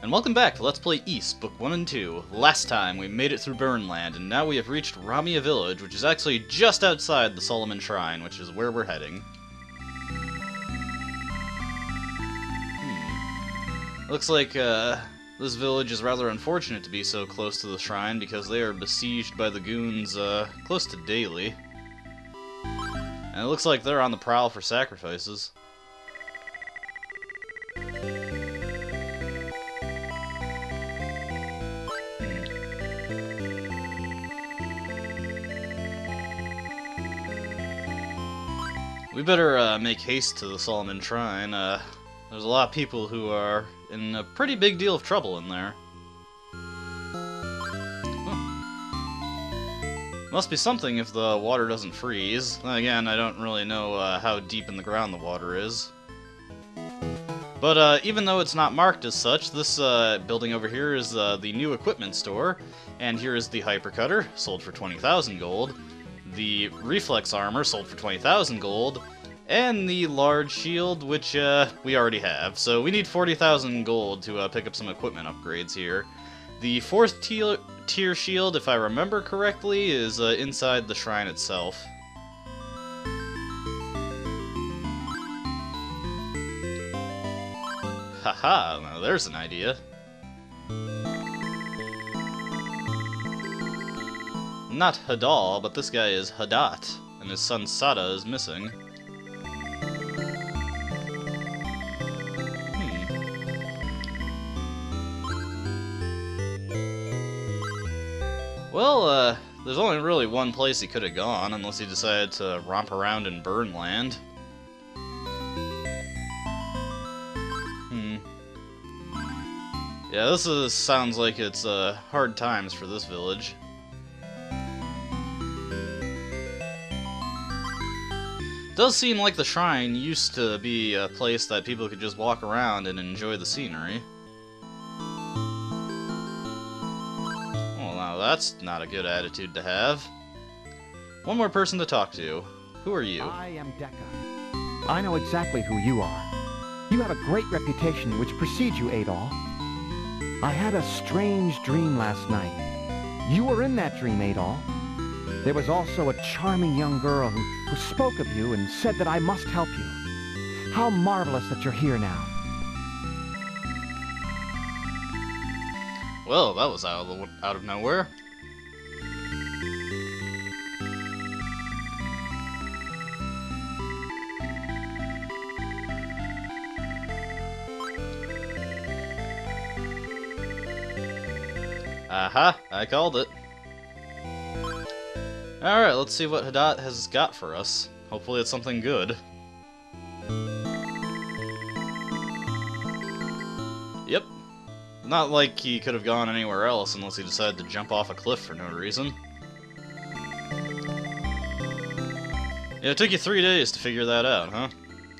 And welcome back to Let's Play Ys, Book 1 and 2. Last time we made it through Burnland, and now we have reached Ramia Village, which is actually just outside the Solomon Shrine, which is where we're heading. Looks like this village is rather unfortunate to be so close to the shrine, because they are besieged by the goons close to daily. And it looks like they're on the prowl for sacrifices. We better make haste to the Solomon Shrine. There's a lot of people who are in a pretty big deal of trouble in there. Must be something if the water doesn't freeze. Then again, I don't really know how deep in the ground the water is. But even though it's not marked as such, this building over here is the new equipment store. And here is the Hypercutter, sold for 20,000 gold. The Reflex Armor, sold for 20,000 gold. And the large shield, which we already have. So we need 40,000 gold to pick up some equipment upgrades here. The fourth tier shield, if I remember correctly, is inside the shrine itself. Haha, now there's an idea. Not Hadal, but this guy is Hadat, and his son Sada is missing. Well, there's only really one place he could have gone, unless he decided to romp around in Burnland. Yeah, this sounds like it's hard times for this village. Does seem like the shrine used to be a place that people could just walk around and enjoy the scenery. Well, now that's not a good attitude to have. One more person to talk to. Who are you? I am Dekka. I know exactly who you are. You have a great reputation which precedes you, Adol. I had a strange dream last night. You were in that dream, Adol. There was also a charming young girl who spoke of you and said that I must help you. How marvelous that you're here now. Well, that was out of nowhere. Aha, I called it. Alright, let's see what Hadat has got for us. Hopefully it's something good. Yep. Not like he could have gone anywhere else unless he decided to jump off a cliff for no reason. Yeah, it took you 3 days to figure that out, huh?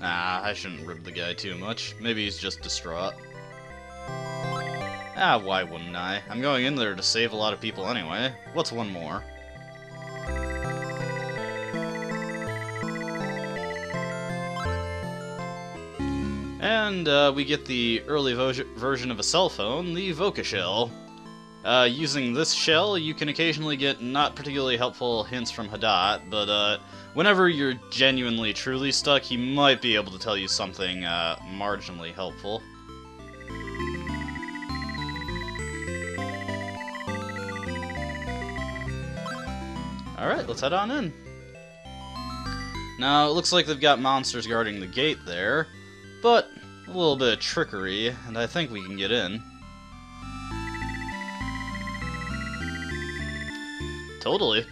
Nah, I shouldn't rib the guy too much. Maybe he's just distraught. Ah, why wouldn't I? I'm going in there to save a lot of people anyway. What's one more? And we get the early version of a cell phone, the Voca Shell. Using this shell, you can occasionally get not particularly helpful hints from Hadat, but whenever you're genuinely truly stuck, he might be able to tell you something marginally helpful. Alright, let's head on in. Now, it looks like they've got monsters guarding the gate there, but a little bit of trickery, and I think we can get in. Totally.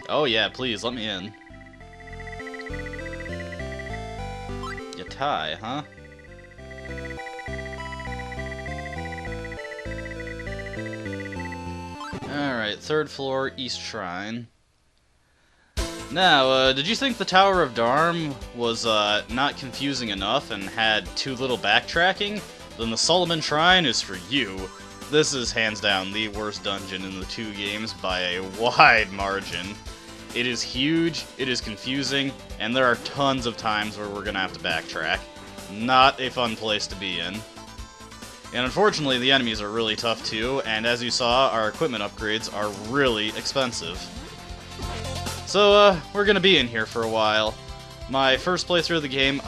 Oh yeah, please, let me in. Yatai, huh? Alright, 3rd floor, East Shrine. Now, did you think the Tower of Dharm was not confusing enough and had too little backtracking? Then the Solomon Shrine is for you. This is hands down the worst dungeon in the 2 games by a wide margin. It is huge, it is confusing, and there are tons of times where we're gonna have to backtrack. Not a fun place to be in. And unfortunately, the enemies are really tough too, and as you saw, our equipment upgrades are really expensive. So, we're gonna be in here for a while. My first playthrough of the game,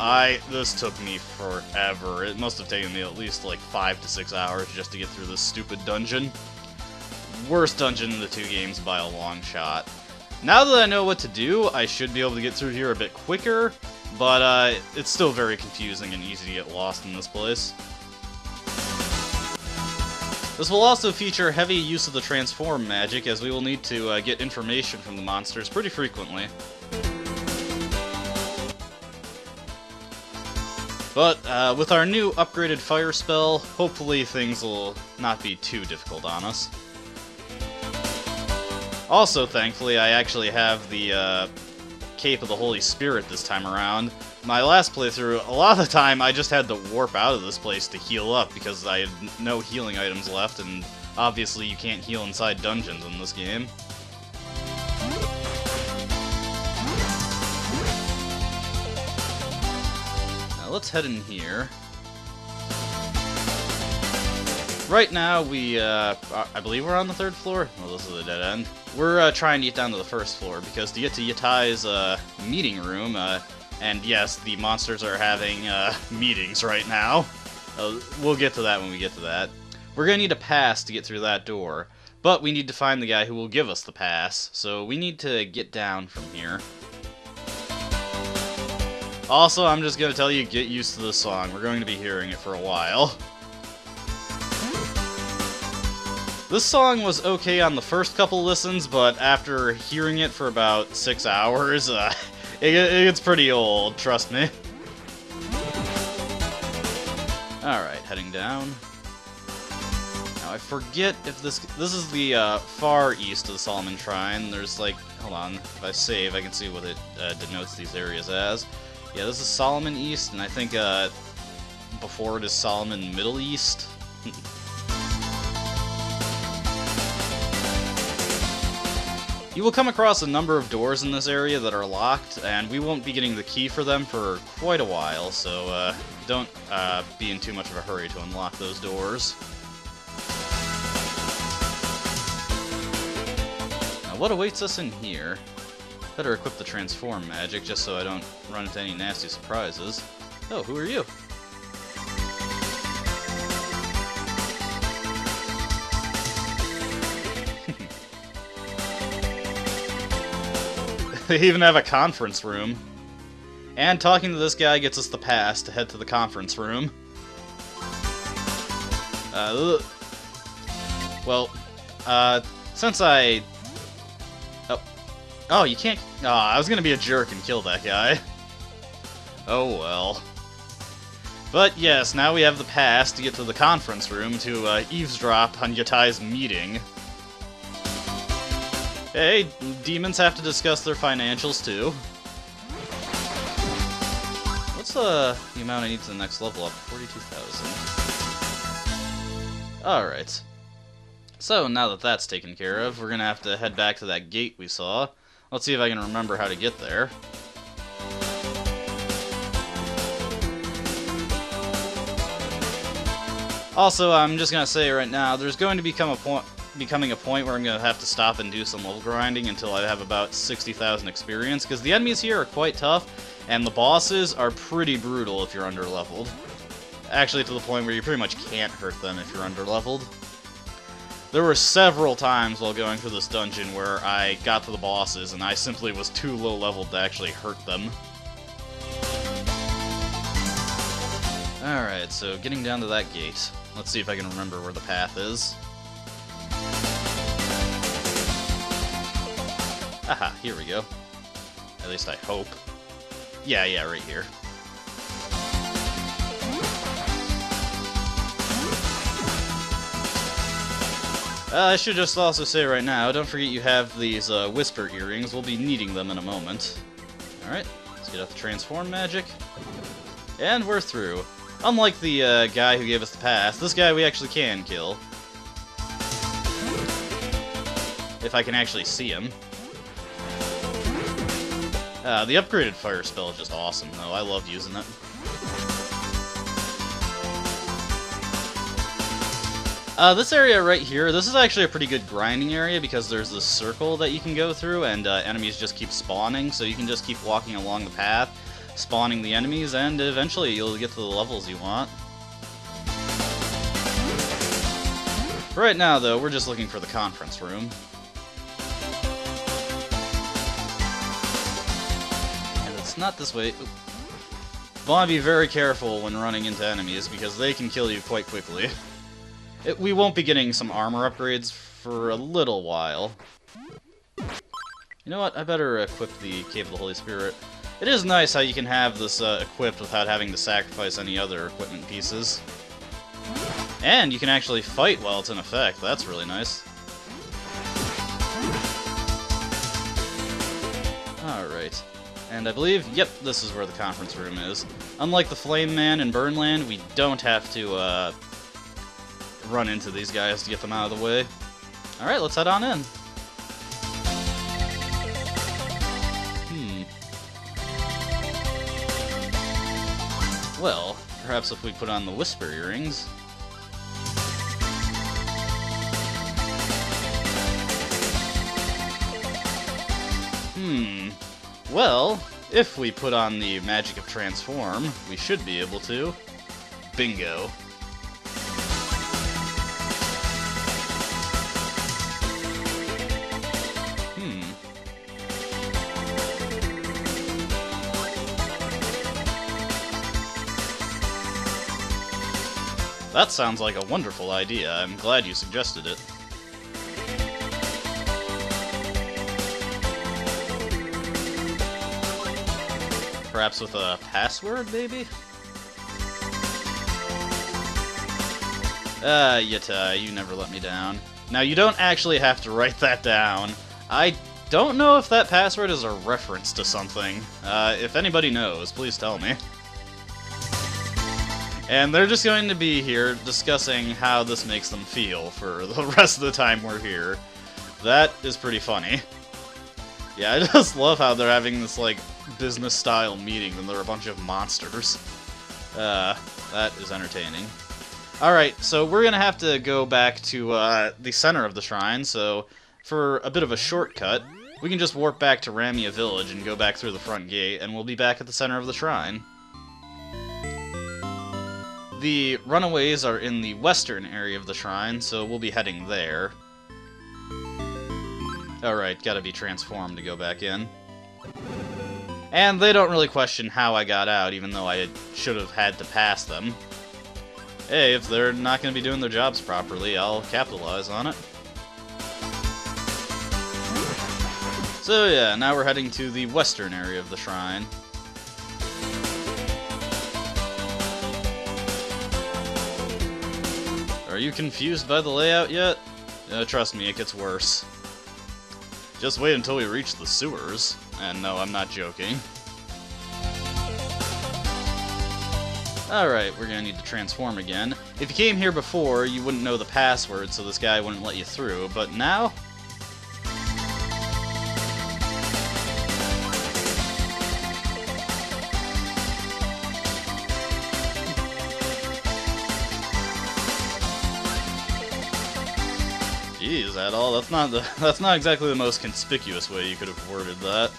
this took me forever. It must have taken me at least like 5 to 6 hours just to get through this stupid dungeon. Worst dungeon in the two games by a long shot. Now that I know what to do, I should be able to get through here a bit quicker, but it's still very confusing and easy to get lost in this place. This will also feature heavy use of the transform magic, as we will need to get information from the monsters pretty frequently. But with our new upgraded fire spell, hopefully things will not be too difficult on us. Also, thankfully, I actually have the Cape of the Holy Spirit this time around. My last playthrough, a lot of the time, I just had to warp out of this place to heal up because I had no healing items left, and obviously you can't heal inside dungeons in this game. Now let's head in here. Right now, I believe we're on the 3rd floor. Well, this is a dead end. We're trying to get down to the 1st floor, because to get to Yatai's meeting room, and yes, the monsters are having meetings right now. We'll get to that when we get to that. We're gonna need a pass to get through that door, but we need to find the guy who will give us the pass, so we need to get down from here. Also, I'm just gonna tell you, get used to this song. We're going to be hearing it for a while. This song was okay on the first couple listens, but after hearing it for about 6 hours, it gets pretty old, trust me. Alright, heading down. Now, I forget if this is the far east of the Solomon Shrine. There's like, hold on, if I save, I can see what it denotes these areas as. Yeah, this is Solomon East, and I think before it is Solomon Middle East. You will come across a number of doors in this area that are locked, and we won't be getting the key for them for quite a while, so don't be in too much of a hurry to unlock those doors. Now, what awaits us in here? Better equip the transform magic, just so I don't run into any nasty surprises. Oh, who are you? They even have a conference room. And talking to this guy gets us the pass to head to the conference room. Since I... Oh, you can't... Oh, I was gonna be a jerk and kill that guy. Oh well. But yes, now we have the pass to get to the conference room to eavesdrop on Yatai's meeting. Hey, demons have to discuss their financials too. What's the amount I need to the next level up? 42,000. Alright. So, now that that's taken care of, we're gonna have to head back to that gate we saw. Let's see if I can remember how to get there. Also, I'm just gonna say right now, there's going to becoming a point where I'm going to have to stop and do some level grinding until I have about 60,000 experience, because the enemies here are quite tough, and the bosses are pretty brutal if you're under-leveled. Actually, to the point where you pretty much can't hurt them if you're under-leveled. There were several times while going through this dungeon where I got to the bosses and I simply was too low-leveled to actually hurt them. Alright, so getting down to that gate. Let's see if I can remember where the path is. Aha, here we go. At least I hope. Yeah, right here. I should just also say right now, don't forget you have these Whisper earrings. We'll be needing them in a moment. Alright, let's get out the transform magic. And we're through. Unlike the guy who gave us the pass, this guy we actually can kill. If I can actually see him. The upgraded fire spell is just awesome, though. I love using it. This area right here, this is actually a pretty good grinding area because there's this circle that you can go through, and enemies just keep spawning, so you can just keep walking along the path, spawning the enemies, and eventually you'll get to the levels you want. Right now, though, we're just looking for the conference room. And it's not this way. Want to be very careful when running into enemies because they can kill you quite quickly. We won't be getting some armor upgrades for a little while. You know what? I better equip the Cave of the Holy Spirit. It is nice how you can have this equipped without having to sacrifice any other equipment pieces. And you can actually fight while it's in effect. That's really nice. Alright. And I believe, yep, this is where the conference room is. Unlike the Flame Man in Burnland, we don't have to run into these guys to get them out of the way. Alright, let's head on in. Well, perhaps if we put on the Whisper Earrings... Well, if we put on the Magic of Transform, we should be able to. Bingo. That sounds like a wonderful idea. I'm glad you suggested it. Perhaps with a password, maybe? Yeta, you never let me down. Now, you don't actually have to write that down. I don't know if that password is a reference to something. If anybody knows, please tell me. And they're just going to be here discussing how this makes them feel for the rest of the time we're here. That is pretty funny. Yeah, I just love how they're having this, like, business-style meeting and they're a bunch of monsters. That is entertaining. Alright, so we're gonna have to go back to, the center of the shrine, so for a bit of a shortcut, we can just warp back to Ramia Village and go back through the front gate, and we'll be back at the center of the shrine. The runaways are in the western area of the shrine, so we'll be heading there. Alright, gotta be transformed to go back in. And they don't really question how I got out, even though I should have had to pass them. Hey, if they're not going to be doing their jobs properly, I'll capitalize on it. So yeah, now we're heading to the western area of the shrine. Are you confused by the layout yet? Trust me, it gets worse. Just wait until we reach the sewers. And no, I'm not joking. Alright, we're gonna need to transform again. If you came here before, you wouldn't know the password, so this guy wouldn't let you through, but now... Jeez, that all? That's not exactly the most conspicuous way you could have worded that.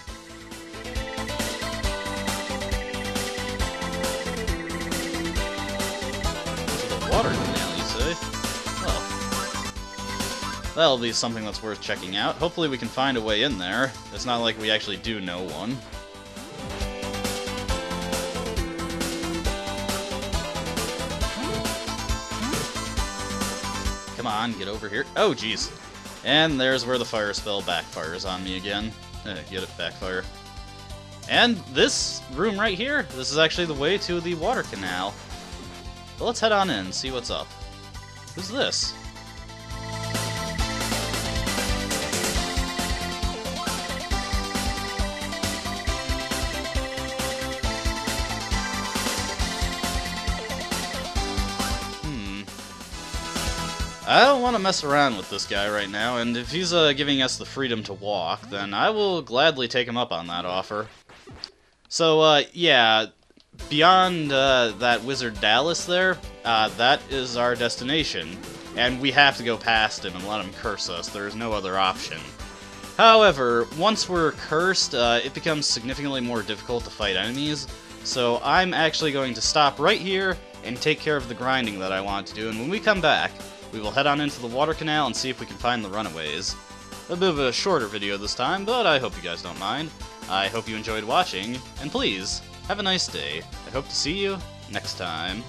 The water canal, you say? Well, that'll be something that's worth checking out. Hopefully we can find a way in there. It's not like we actually do know one. Come on, get over here. Oh, jeez. And there's where the fire spell backfires on me again. Get it, backfire. And this room right here, this is actually the way to the water canal. But let's head on in and see what's up. Who's this? I don't want to mess around with this guy right now, and if he's giving us the freedom to walk, then I will gladly take him up on that offer. So, yeah, beyond that Wizard Dallas there, that is our destination. And we have to go past him and let him curse us. There is no other option. However, once we're cursed, it becomes significantly more difficult to fight enemies. So I'm actually going to stop right here and take care of the grinding that I want to do. And when we come back, we will head on into the water canal and see if we can find the runaways. A bit of a shorter video this time, but I hope you guys don't mind. I hope you enjoyed watching, and please, have a nice day. I hope to see you next time.